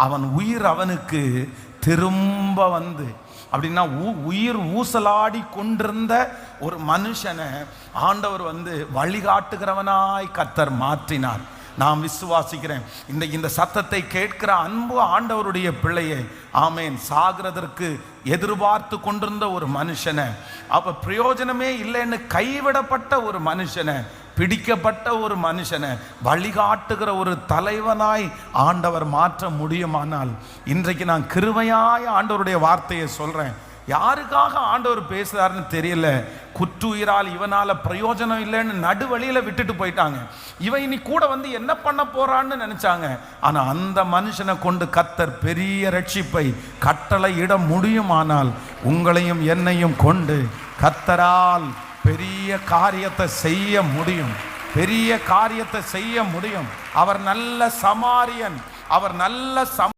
அவன் உயிர் அவனுக்கு திரும்ப வந்து, அப்படின்னா உயிர் ஊசலாடி கொண்டிருந்த ஒரு மனுஷனை ஆண்டவர் வந்து வழிகாட்டுகிறவனாய் கர்த்தர் மாற்றினார். நான் விசுவாசிக்கிறேன், இந்த சத்தத்தை கேட்கிற அன்பு ஆண்டவருடைய பிள்ளையை, ஆமேன், சாகிறதற்கு எதிர்பார்த்து கொண்டிருந்த ஒரு மனுஷனை, அப்ப பிரயோஜனமே இல்லைன்னு கைவிடப்பட்ட ஒரு மனுஷனை, பிடிக்கப்பட்ட ஒரு மனுஷனை வழிகாட்டுகிற ஒரு தலைவனாய் ஆண்டவர் மாற்ற முடியுமானால், இன்றைக்கு நான் கிருபையாய் ஆண்டவருடைய வார்த்தையை சொல்றேன். யாருக்காக ஆண்டவர் பேசுறாருன்னு தெரியல. குற்றுயிரால் இவனால பிரயோஜனம் இல்லைன்னு நடுவழியில விட்டுட்டு போயிட்டாங்க. இவன் இனி கூட வந்து என்ன பண்ண போறான்னு நினைச்சாங்க. ஆனா அந்த மனுஷனை கொண்டு கர்த்தர் பெரிய ரட்சிப்பை கட்டளை இட முடியுமானால், உங்களையும் என்னையும் கொண்டு கர்த்தரால் பெரிய காரியத்தை செய்ய முடியும். பெரிய காரியத்தை செய்ய முடியும். அவர் நல்ல சமாரியன். அவர் நல்ல